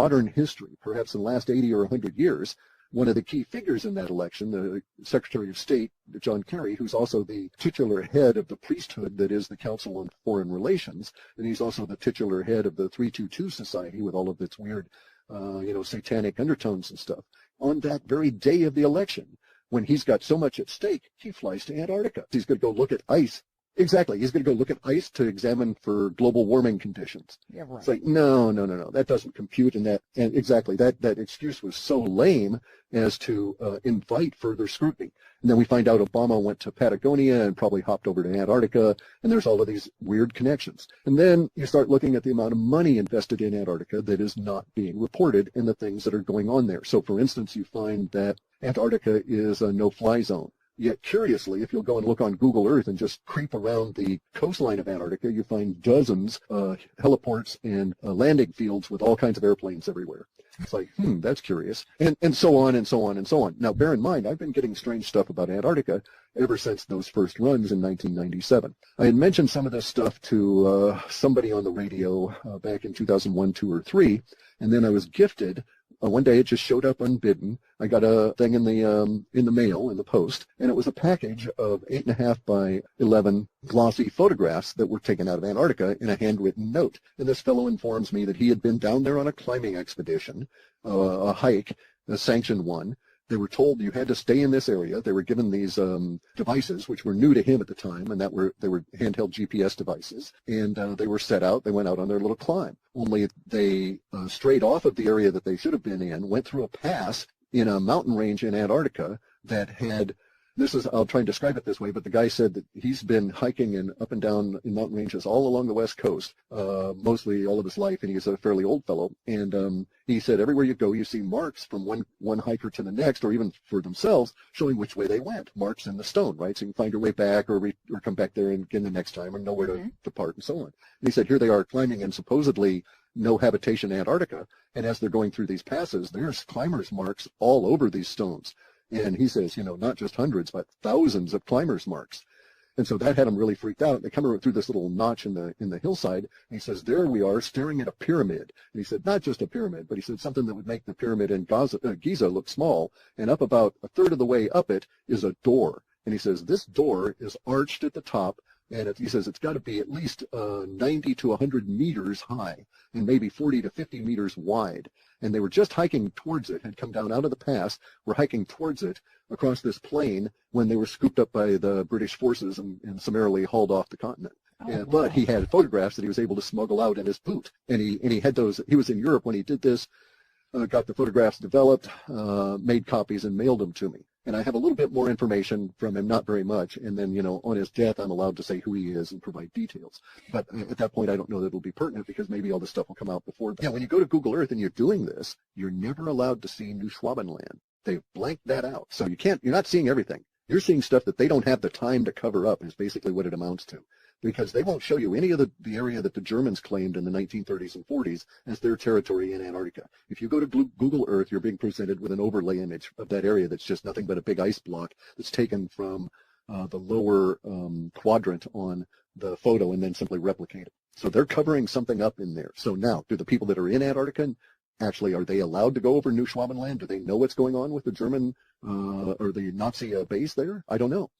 modern history, perhaps in the last 80 or 100 years, one of the key figures in that election, the Secretary of State, John Kerry, who's also the titular head of the priesthood that is the Council on Foreign Relations, and he's also the titular head of the 322 Society with all of its weird, satanic undertones and stuff. On that very day of the election, when he's got so much at stake, he flies to Antarctica. He's going to go look at ice. Exactly. He's going to go look at ice to examine for global warming conditions. Yeah, right. It's like, no. That doesn't compute. And exactly, that excuse was so lame as to invite further scrutiny. And then we find out Obama went to Patagonia and probably hopped over to Antarctica. And there's all of these weird connections. And then you start looking at the amount of money invested in Antarctica that is not being reported and the things that are going on there. So, for instance, you find that Antarctica is a no-fly zone. Yet, curiously, if you'll go and look on Google Earth and just creep around the coastline of Antarctica, you find dozens of heliports and landing fields with all kinds of airplanes everywhere. It's like, that's curious. And so on and so on and so on. Now, bear in mind, I've been getting strange stuff about Antarctica ever since those first runs in 1997. I had mentioned some of this stuff to somebody on the radio back in 2001, 2, or 3, and then I was gifted. One day it just showed up unbidden. I got a thing in the mail, in the post, and it was a package of 8.5 by 11 glossy photographs that were taken out of Antarctica in a handwritten note. And this fellow informs me that he had been down there on a climbing expedition, a hike, a sanctioned one. They were told you had to stay in this area. They were given these devices, which were new to him at the time, and they were handheld GPS devices. And they were set out. They went out on their little climb. Only they strayed off of the area that they should have been in, went through a pass in a mountain range in Antarctica that had, I'll try and describe it this way, but the guy said that he's been hiking and up and down in mountain ranges all along the West Coast, mostly all of his life, and he's a fairly old fellow. And he said everywhere you go, you see marks from one hiker to the next, or even for themselves, showing which way they went, marks in the stone, right? So you can find your way back or come back there and again the next time or know where to depart and so on. And he said here they are climbing in supposedly no habitation Antarctica, and as they're going through these passes, there's climbers' marks all over these stones. And he says, not just hundreds, but thousands of climbers' marks. And so that had him really freaked out. They come through this little notch in the hillside, and he says, there we are staring at a pyramid. And he said, not just a pyramid, but he said something that would make the pyramid in Giza look small. And up about a third of the way up it is a door. And he says, this door is arched at the top, and he says it's got to be at least 90 to 100 meters high and maybe 40 to 50 meters wide. And they were just hiking towards it, had come down out of the pass, were hiking towards it across this plain when they were scooped up by the British forces and summarily hauled off the continent. But he had photographs that he was able to smuggle out in his boot. And he had those. He was in Europe when he did this, got the photographs developed, made copies, and mailed them to me. And I have a little bit more information from him, not very much. And then, on his death, I'm allowed to say who he is and provide details. But at that point, I don't know that it'll be pertinent because maybe all this stuff will come out before that. Yeah, when you go to Google Earth and you're doing this, you're never allowed to see New Schwabenland. They've blanked that out. So you're not seeing everything. You're seeing stuff that they don't have the time to cover up is basically what it amounts to. Because they won't show you any of the area that the Germans claimed in the 1930s and 40s as their territory in Antarctica. If you go to Google Earth, you're being presented with an overlay image of that area that's just nothing but a big ice block that's taken from the lower quadrant on the photo and then simply replicated. So they're covering something up in there. So now, do the people that are in Antarctica, actually, are they allowed to go over New Schwabenland? Do they know what's going on with the German or the Nazi base there? I don't know.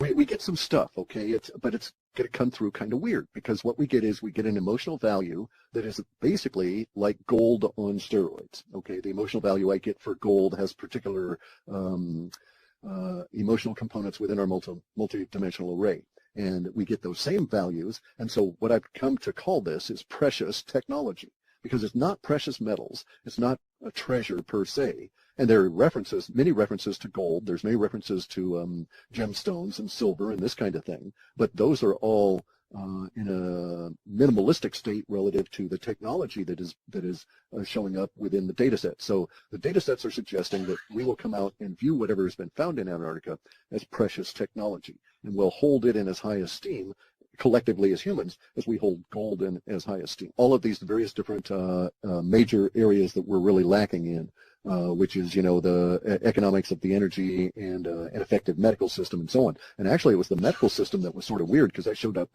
We get some stuff, okay, but it's going to come through kind of weird because what we get is we get an emotional value that is basically like gold on steroids, okay? The emotional value I get for gold has particular emotional components within our multi-dimensional array, and we get those same values, and so what I've come to call this is precious technology because it's not precious metals, it's not a treasure per se. And there are many references to gold. There's many references to gemstones and silver and this kind of thing. But those are all in a minimalistic state relative to the technology that is showing up within the data set. So the data sets are suggesting that we will come out and view whatever has been found in Antarctica as precious technology. And we'll hold it in as high esteem collectively as humans as we hold gold in as high esteem. All of these various different major areas that we're really lacking in. Which is, the economics of the energy and an effective medical system and so on. And actually, it was the medical system that was sort of weird because that showed up,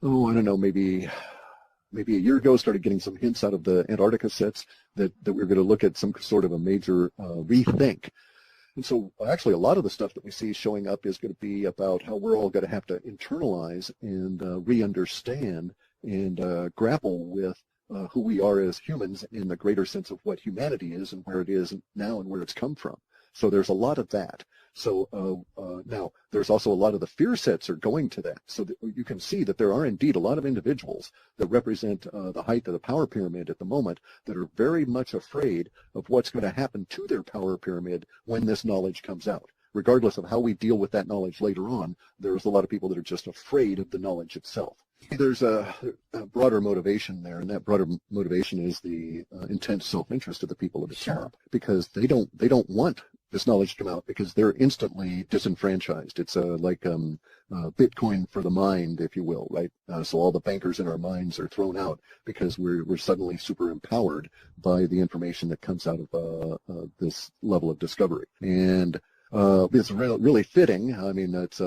maybe maybe a year ago, started getting some hints out of the Antarctica sets that we're going to look at some sort of a major rethink. And so actually a lot of the stuff that we see showing up is going to be about how we're all going to have to internalize and re-understand and grapple with who we are as humans in the greater sense of what humanity is and where it is now and where it's come from. So there's a lot of that. So now there's also a lot of the fear sets are going to that. So that you can see that there are indeed a lot of individuals that represent the height of the power pyramid at the moment that are very much afraid of what's going to happen to their power pyramid when this knowledge comes out. Regardless of how we deal with that knowledge later on, there's a lot of people that are just afraid of the knowledge itself. There's a broader motivation there, and that broader motivation is the intense self-interest of the people at the top, because they don't want this knowledge to come out because they're instantly disenfranchised. It's like Bitcoin for the mind, if you will, right? So all the bankers in our minds are thrown out because we're suddenly super empowered by the information that comes out of this level of discovery. And it's really fitting. I mean, it's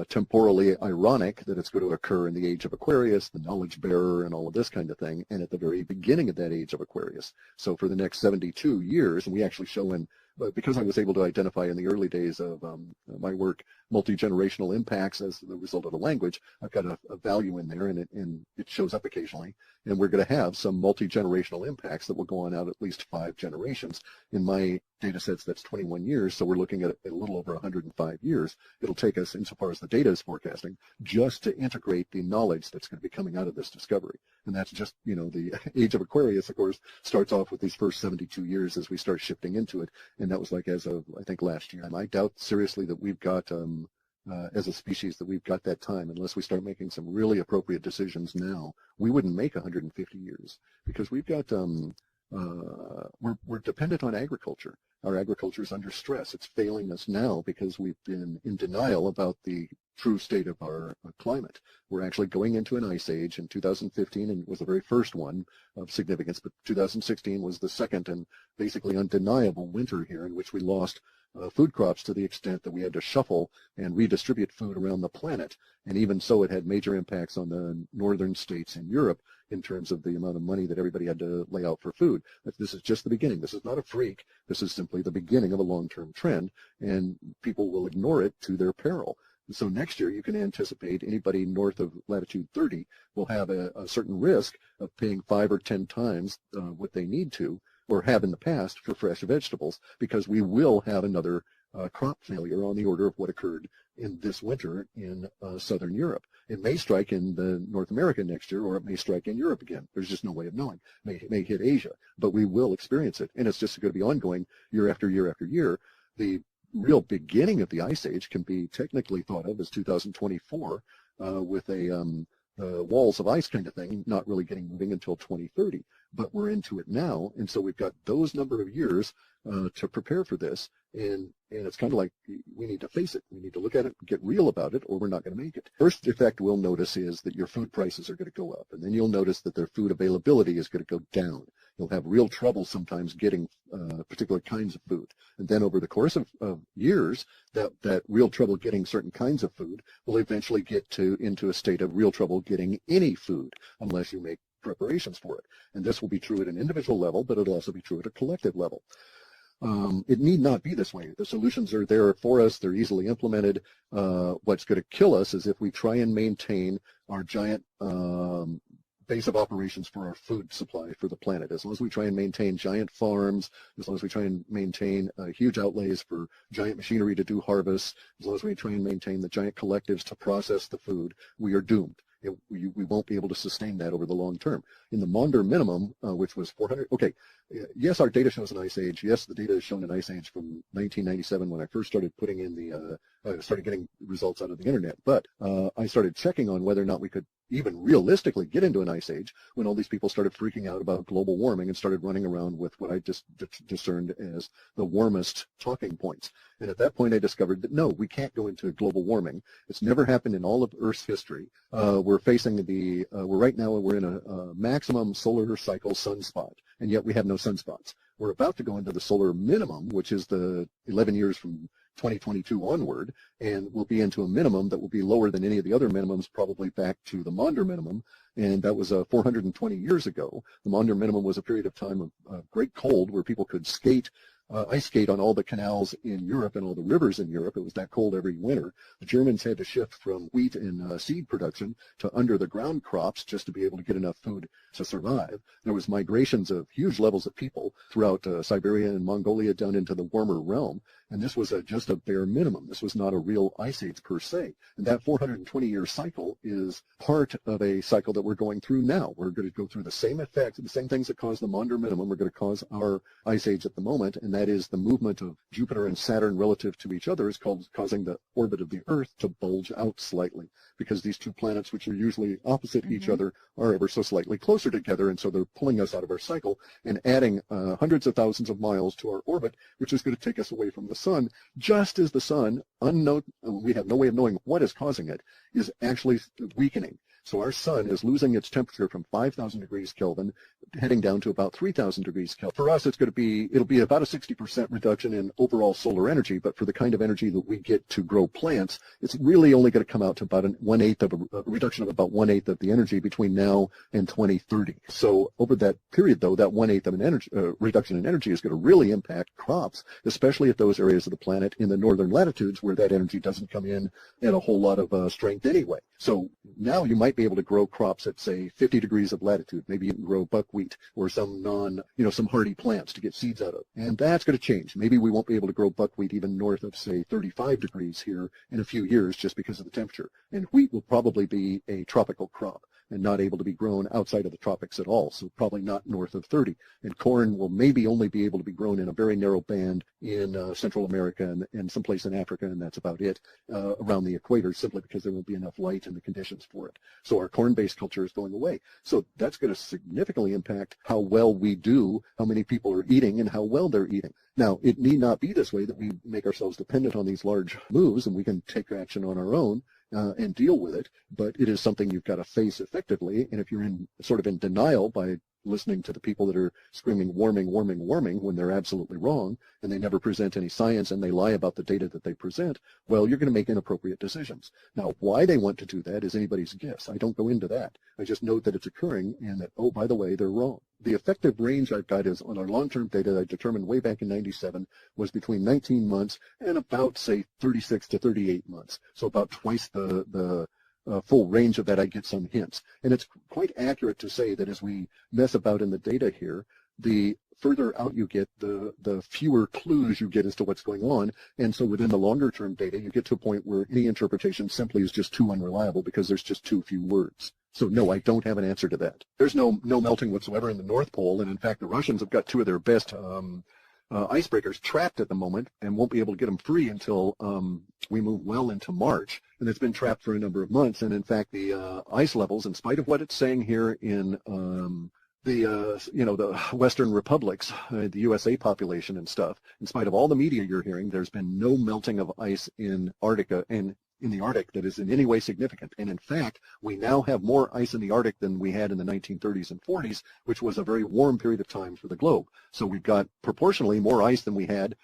temporally ironic that it's going to occur in the age of Aquarius, the knowledge bearer, and all of this kind of thing, and at the very beginning of that age of Aquarius. So for the next 72 years, and we actually show in, because I was able to identify in the early days of my work multi-generational impacts as the result of the language, I've got a value in there, and it shows up occasionally. And we're going to have some multi-generational impacts that will go on out at least 5 generations. In my data sets, that's 21 years, so we're looking at a little over 105 years. It'll take us, insofar as the data is forecasting, just to integrate the knowledge that's going to be coming out of this discovery. And that's just, you know, the age of Aquarius, of course, starts off with these first 72 years as we start shifting into it. And that was like as of, I think, last year. And I doubt seriously that we've got, as a species, that we've got that time unless we start making some really appropriate decisions now. We wouldn't make 150 years because we've got, we're dependent on agriculture. Our agriculture is under stress. It's failing us now because we've been in denial about the true state of our climate. We're actually going into an ice age in 2015, and it was the very first one of significance, but 2016 was the second and basically undeniable winter here in which we lost food crops to the extent that we had to shuffle and redistribute food around the planet. And even so, it had major impacts on the northern states in Europe in terms of the amount of money that everybody had to lay out for food. But this is just the beginning. This is not a freak. This is simply the beginning of a long-term trend, and people will ignore it to their peril. So next year, you can anticipate anybody north of latitude 30 will have a certain risk of paying 5 or 10 times what they need to or have in the past for fresh vegetables, because we will have another crop failure on the order of what occurred in this winter in southern Europe. It may strike in North America next year, or it may strike in Europe again. There's just no way of knowing. It may hit Asia, but we will experience it, and it's just going to be ongoing year after year after year. The real beginning of the ice age can be technically thought of as 2024 with a walls of ice kind of thing, not really getting moving until 2030. But we're into it now, and so we've got those number of years to prepare for this, and it's kind of like we need to face it. We need to look at it, get real about it, or we're not going to make it. First effect we'll notice is that your food prices are going to go up, and then you'll notice that their food availability is going to go down. You'll have real trouble sometimes getting particular kinds of food. And then over the course of years, that real trouble getting certain kinds of food will eventually get into a state of real trouble getting any food unless you make preparations for it. And this will be true at an individual level, but it'll also be true at a collective level. It need not be this way. The solutions are there for us. They're easily implemented. What's going to kill us is if we try and maintain our giant base of operations for our food supply for the planet. As long as we try and maintain giant farms, as long as we try and maintain huge outlays for giant machinery to do harvests, as long as we try and maintain the giant collectives to process the food, we are doomed. We won't be able to sustain that over the long term. In the Maunder minimum, which was 400, okay, yes, our data shows an ice age. Yes, the data has shown an ice age from 1997 when I first started putting in started getting results out of the internet. But I started checking on whether or not we could even realistically get into an ice age when all these people started freaking out about global warming and started running around with what I just discerned as the warmest talking points. And at that point, I discovered that no, we can't go into global warming. It's never happened in all of Earth's history. We're facing right now we're in a maximum solar cycle sunspot, and yet we have no sunspots. We're about to go into the solar minimum, which is the 11 years from 2022 onward, and we'll be into a minimum that will be lower than any of the other minimums, probably back to the Maunder minimum, and that was 420 years ago. The Maunder minimum was a period of time of great cold where people could skate, ice skate on all the canals in Europe and all the rivers in Europe. It was that cold every winter. The Germans had to shift from wheat and seed production to under the ground crops just to be able to get enough food to survive. There was migrations of huge levels of people throughout Siberia and Mongolia down into the warmer realm. And this was just a bare minimum. This was not a real ice age per se. And that 420-year cycle is part of a cycle that we're going through now. We're going to go through the same effects, the same things that caused the Maunder minimum. We're going to cause our ice age at the moment, and that is the movement of Jupiter and Saturn relative to each other is causing the orbit of the Earth to bulge out slightly, because these two planets, which are usually opposite each other, are ever so slightly closer together, and so they're pulling us out of our cycle and adding hundreds of thousands of miles to our orbit, which is going to take us away from the sun, just as the sun, unknown, we have no way of knowing what is causing it, is actually weakening. So our sun is losing its temperature from 5,000 degrees Kelvin, heading down to about 3,000 degrees Kelvin. For us, it'll be about a 60% reduction in overall solar energy, but for the kind of energy that we get to grow plants, it's really only going to come out to about a reduction of about 1/8 of the energy between now and 2030. So over that period, though, that 1/8 of an energy reduction in energy is going to really impact crops, especially at those areas of the planet in the northern latitudes where that energy doesn't come in at a whole lot of strength anyway. So now you might be able to grow crops at, say, 50 degrees of latitude. Maybe you can grow buckwheat or some some hardy plants to get seeds out of. And that's going to change. Maybe we won't be able to grow buckwheat even north of, say, 35 degrees here in a few years just because of the temperature. And wheat will probably be a tropical crop and not able to be grown outside of the tropics at all, so probably not north of 30. And corn will maybe only be able to be grown in a very narrow band in Central America and someplace in Africa, and that's about it, around the equator, simply because there won't be enough light and the conditions for it. So our corn-based culture is going away. So that's going to significantly impact how well we do, how many people are eating, and how well they're eating. Now, it need not be this way that we make ourselves dependent on these large moves, and we can take action on our own and deal with it, but it is something you've got to face effectively. And if you're sort of in denial by listening to the people that are screaming warming, warming, warming when they're absolutely wrong, and they never present any science and they lie about the data that they present, well, you're going to make inappropriate decisions. Now, why they want to do that is anybody's guess. I don't go into that. I just note that it's occurring and that, oh, by the way, they're wrong. The effective range I've got is on our long-term data that I determined way back in 97 was between 19 months and about, say, 36 to 38 months. So about twice the full range of that. I get some hints. And it's quite accurate to say that as we mess about in the data here, the further out you get, the fewer clues you get as to what's going on. And so within the longer term data, you get to a point where any interpretation simply is just too unreliable because there's just too few words. So no, I don't have an answer to that. There's no melting whatsoever in the North Pole. And in fact, the Russians have got two of their best icebreakers trapped at the moment and won't be able to get them free until we move well into March. And it's been trapped for a number of months. And in fact, the ice levels, in spite of what it's saying here in the Western republics, the USA population and stuff, in spite of all the media you're hearing, there's been no melting of ice in Antarctica and in the Arctic that is in any way significant. And in fact, we now have more ice in the Arctic than we had in the 1930s and 40s, which was a very warm period of time for the globe. So we've got proportionally more ice than we had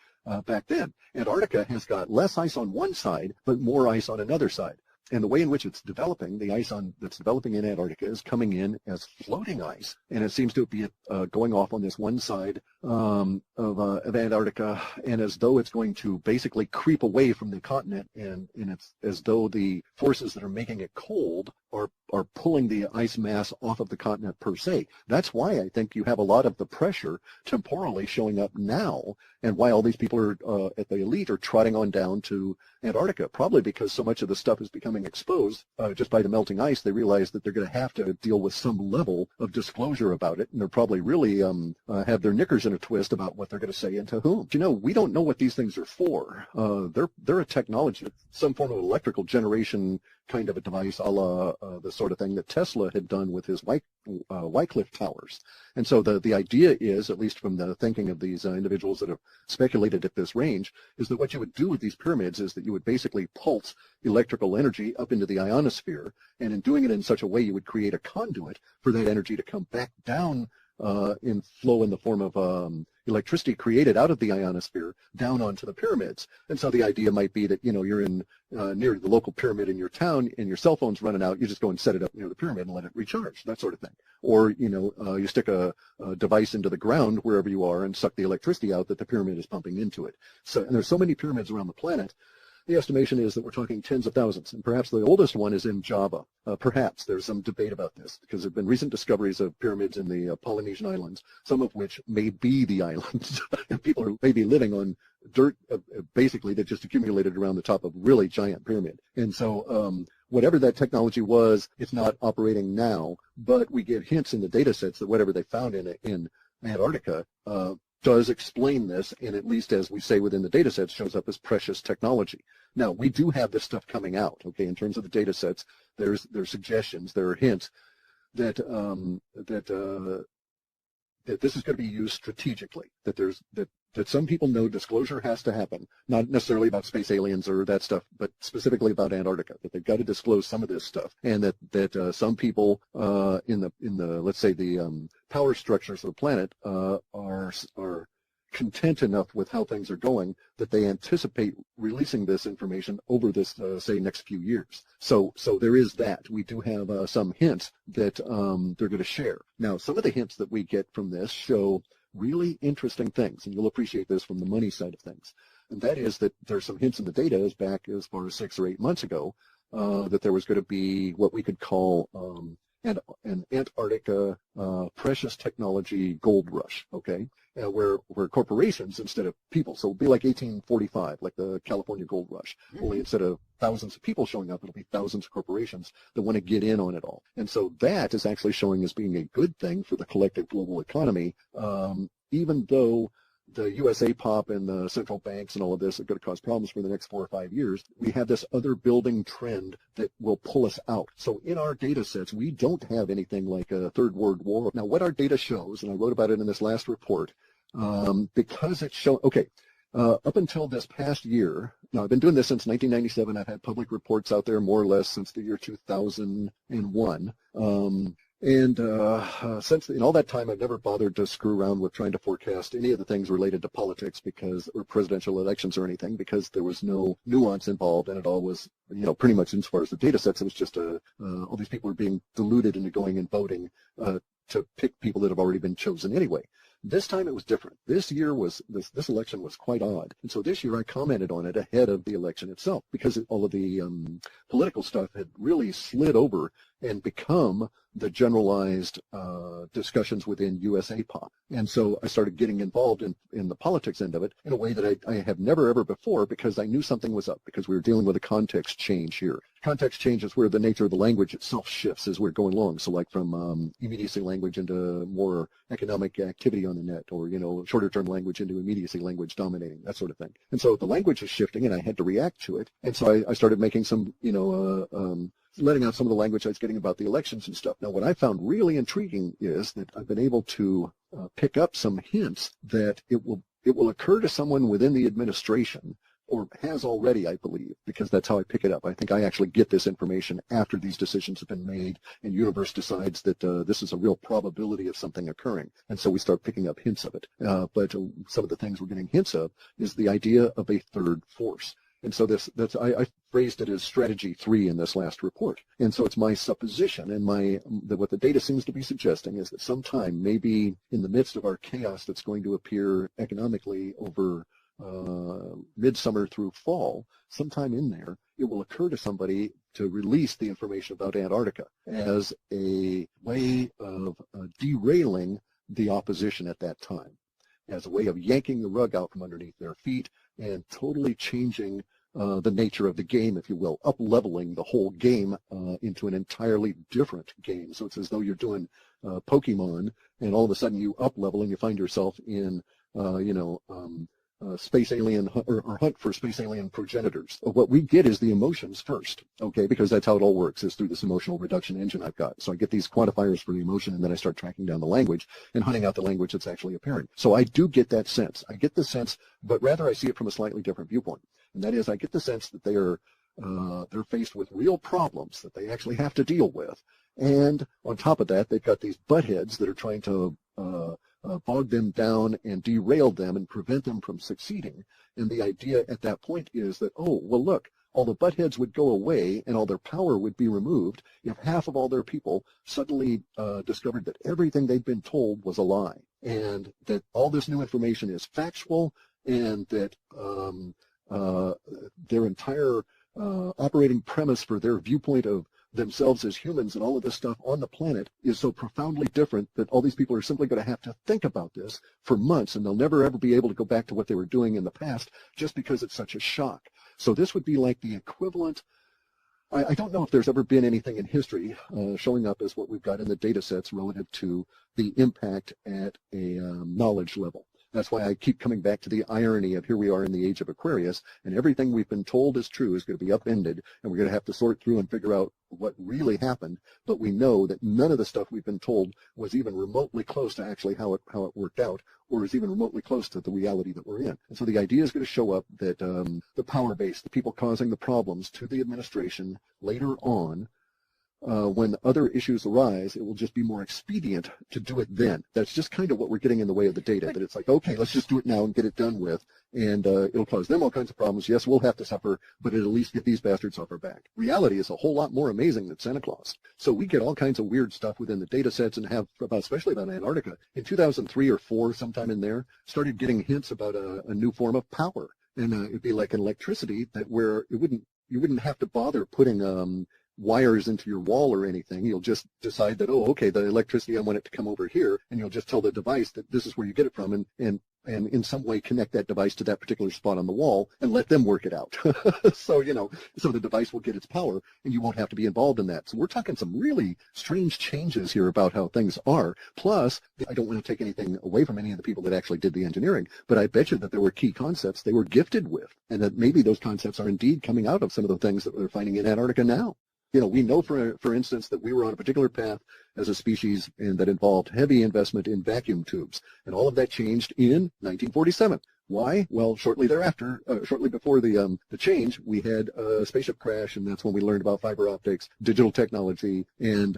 back then. Antarctica has got less ice on one side, but more ice on another side. And the way in which it's developing, the ice that's developing in Antarctica is coming in as floating ice, and it seems to be going off on this one side of Antarctica, and as though it's going to basically creep away from the continent, and it's as though the forces that are making it cold are pulling the ice mass off of the continent per se. That's why I think you have a lot of the pressure temporally showing up now, and why all these people are at the elite are trotting on down to Antarctica, probably because so much of the stuff is becoming exposed just by the melting ice. They realize that they're going to have to deal with some level of disclosure about it, and they're probably really have their knickers in a twist about what they're going to say and to whom. We don't know what these things are for. They're a technology, some form of electrical generation kind of a device, a la the sort of thing that Tesla had done with his Clif towers. And so the idea is, at least from the thinking of these individuals that have speculated at this range, is that what you would do with these pyramids is that you would basically pulse electrical energy up into the ionosphere, and in doing it in such a way, you would create a conduit for that energy to come back down in flow in the form of electricity created out of the ionosphere down onto the pyramids. And so the idea might be that, you're in near the local pyramid in your town and your cell phone's running out, you just go and set it up near the pyramid and let it recharge, that sort of thing. Or, you stick a device into the ground wherever you are and suck the electricity out that the pyramid is pumping into it. So, and there's so many pyramids around the planet. The estimation is that we're talking tens of thousands, and perhaps the oldest one is in Java. Perhaps there's some debate about this, because there have been recent discoveries of pyramids in the Polynesian islands, some of which may be the islands, and people are maybe living on dirt, basically, that just accumulated around the top of really giant pyramid. And so whatever that technology was, it's not operating now, but we get hints in the data sets that whatever they found in Antarctica does explain this, and at least as we say within the data sets, shows up as precious technology. Now, we do have this stuff coming out, okay, in terms of the data sets. There's suggestions, there are hints that that this is going to be used strategically, that some people know disclosure has to happen, not necessarily about space aliens or that stuff, but specifically about Antarctica, that they've got to disclose some of this stuff, and that some people in the let's say the power structures of the planet are content enough with how things are going that they anticipate releasing this information over this say next few years. So there is that. We do have some hints that they're going to share. Now, some of the hints that we get from this show really interesting things, and you'll appreciate this from the money side of things. And that is that there's some hints in the data as back as far as 6 or 8 months ago that there was going to be what we could call an Antarctica precious technology gold rush, okay, where corporations instead of people, so it'll be like 1845, like the California gold rush, only instead of thousands of people showing up, it'll be thousands of corporations that want to get in on it all. And so that is actually showing as being a good thing for the collective global economy, even though the USA pop and the central banks and all of this are going to cause problems for the next 4 or 5 years. We have this other building trend that will pull us out. So in our data sets, we don't have anything like a third world war. Now, what our data shows, and I wrote about it in this last report, because it's shown, okay, up until this past year, now I've been doing this since 1997. I've had public reports out there more or less since the year 2001. And since in all that time, I've never bothered to screw around with trying to forecast any of the things related to politics or presidential elections or anything, because there was no nuance involved, and it all was, pretty much as far as the data sets, it was just all these people were being deluded into going and voting to pick people that have already been chosen anyway. This time it was different. This year this election was quite odd. And so this year I commented on it ahead of the election itself, because all of the political stuff had really slid over and become the generalized discussions within USA Pop. And so I started getting involved in the politics end of it in a way that I have never ever before, because I knew something was up, because we were dealing with a context change here. Context change is where the nature of the language itself shifts as we're going along. So like from immediacy language into more economic activity on the net, or, shorter term language into immediacy language dominating, that sort of thing. And so the language is shifting and I had to react to it. And so I started making some, letting out some of the language I was getting about the elections and stuff. Now, what I found really intriguing is that I've been able to pick up some hints that it will occur to someone within the administration, or has already, I believe, because that's how I pick it up. I think I actually get this information after these decisions have been made, and universe decides that this is a real probability of something occurring. And so we start picking up hints of it. But some of the things we're getting hints of is the idea of a third force. And so I phrased it as strategy 3 in this last report. And so it's my supposition, and what the data seems to be suggesting is that sometime, maybe in the midst of our chaos that's going to appear economically over midsummer through fall, sometime in there, it will occur to somebody to release the information about Antarctica as a way of derailing the opposition at that time, as a way of yanking the rug out from underneath their feet and totally changing the nature of the game, if you will, up-leveling the whole game into an entirely different game. So it's as though you're doing Pokemon, and all of a sudden you up-level and you find yourself in, space alien or hunt for space alien progenitors. What we get is the emotions first, okay, because that's how it all works, is through this emotional reduction engine I've got. So I get these quantifiers for the emotion, and then I start tracking down the language and hunting out the language that's actually appearing. So I do get that sense. I get the sense, but rather I see it from a slightly different viewpoint. And that is, I get the sense that they're faced with real problems that they actually have to deal with. And on top of that, they've got these buttheads that are trying to bog them down and derail them and prevent them from succeeding. And the idea at that point is that, oh, well, look, all the butt heads would go away and all their power would be removed if half of all their people suddenly discovered that everything they'd been told was a lie, and that all this new information is factual, and that their entire operating premise for their viewpoint of themselves as humans and all of this stuff on the planet is so profoundly different that all these people are simply going to have to think about this for months, and they'll never ever be able to go back to what they were doing in the past just because it's such a shock. So this would be like the equivalent. I don't know if there's ever been anything in history showing up as what we've got in the data sets relative to the impact at a knowledge level. That's why I keep coming back to the irony of here we are in the age of Aquarius, and everything we've been told is true is going to be upended, and we're going to have to sort through and figure out what really happened. But we know that none of the stuff we've been told was even remotely close to actually how it worked out, or is even remotely close to the reality that we're in. And so the idea is going to show up that the power base, the people causing the problems to the administration later on, when other issues arise, it will just be more expedient to do it then. That's just kind of what we're getting in the way of the data, that it's like, okay, let's just do it now and get it done with, and it'll cause them all kinds of problems. Yes, we'll have to suffer, but it'll at least get these bastards off our back. Reality is a whole lot more amazing than Santa Claus. So we get all kinds of weird stuff within the data sets, and have, especially about Antarctica, in 2003 or 4, sometime in there, started getting hints about a new form of power. And it'd be like an electricity that where you wouldn't have to bother putting wires into your wall or anything. You'll just decide that, oh, okay, the electricity, I want it to come over here, and you'll just tell the device that this is where you get it from, and in some way connect that device to that particular spot on the wall and let them work it out. So the device will get its power, and you won't have to be involved in that. So we're talking some really strange changes here about how things are. Plus, I don't want to take anything away from any of the people that actually did the engineering, but I bet you that there were key concepts they were gifted with, and that maybe those concepts are indeed coming out of some of the things that we're finding in Antarctica now. We know, for instance, that we were on a particular path as a species, and that involved heavy investment in vacuum tubes. And all of that changed in 1947. Why? Well, shortly thereafter, shortly before the change, we had a spaceship crash, and that's when we learned about fiber optics, digital technology, and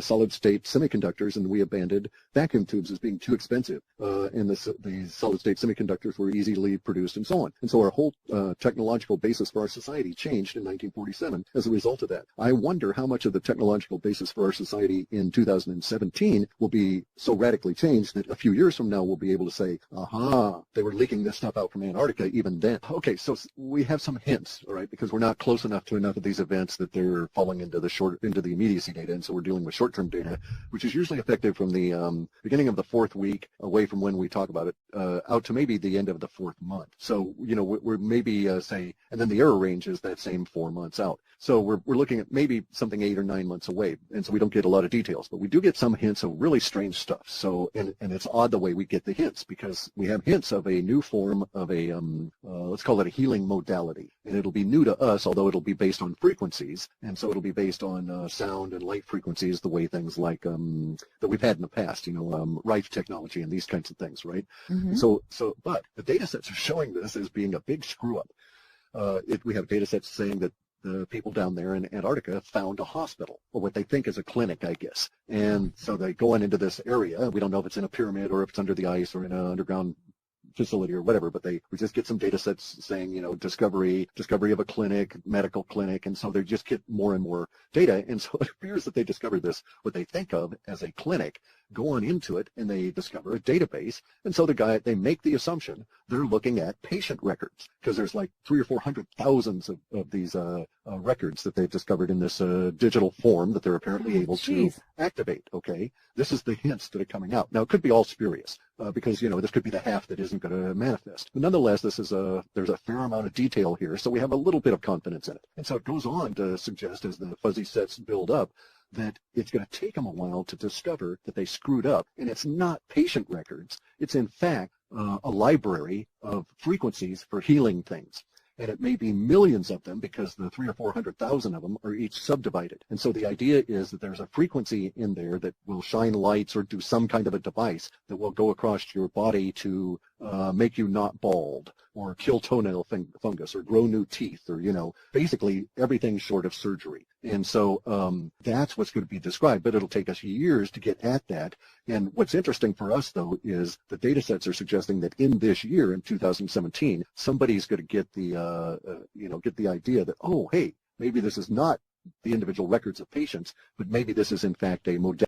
solid-state semiconductors, and we abandoned vacuum tubes as being too expensive. And the solid-state semiconductors were easily produced, and so on. And so our whole technological basis for our society changed in 1947 as a result of that. I wonder how much of the technological basis for our society in 2017 will be so radically changed that a few years from now we'll be able to say, aha, they were leaking this stuff out from Antarctica even then. Okay, so we have some hints, all right, because we're not close enough to enough of these events that they're falling into the immediacy data, and so we're dealing with short-term data, which is usually effective from the beginning of the 4th week away from when we talk about it, out to maybe the end of the 4th month. So, we're maybe, say, and then the error range is that same 4 months out. So we're looking at maybe something 8 or 9 months away, and so we don't get a lot of details, but we do get some hints of really strange stuff. So, and it's odd the way we get the hints, because we have hints of a new form of a, let's call it a healing modality, and it'll be new to us, although it'll be based on frequencies, and so it'll be based on sound and light frequencies, the way things like that we've had in the past, Rife technology and these kinds of things, right? Mm-hmm. But the data sets are showing this as being a big screw up. We have data sets saying that the people down there in Antarctica found a hospital, or what they think is a clinic, I guess. And so they go on into this area. We don't know if it's in a pyramid or if it's under the ice or in an underground facility or whatever, but we just get some data sets saying, discovery of a clinic, medical clinic, and so they just get more and more data. And so it appears that they discovered this, what they think of as a clinic, go on into it, and they discover a database. And so they make the assumption they're looking at patient records, because there's like 300,000 or 400,000 of these records that they've discovered in this digital form that they're apparently able to activate. Okay, this is the hints that are coming out. Now, it could be all spurious, because this could be the half that isn't going to manifest. But nonetheless, there's a fair amount of detail here, so we have a little bit of confidence in it. And so it goes on to suggest, as the fuzzy sets build up, that it's going to take them a while to discover that they screwed up. And it's not patient records. It's, in fact, a library of frequencies for healing things. And it may be millions of them, because the 300,000 or 400,000 of them are each subdivided. And so the idea is that there's a frequency in there that will shine lights or do some kind of a device that will go across your body to make you not bald, or kill toenail fungus, or grow new teeth, or, basically everything short of surgery. And so that's what's going to be described, but it'll take us years to get at that. And what's interesting for us, though, is the data sets are suggesting that in this year, in 2017, somebody's going to get the idea that, oh, hey, maybe this is not the individual records of patients, but maybe this is in fact a modality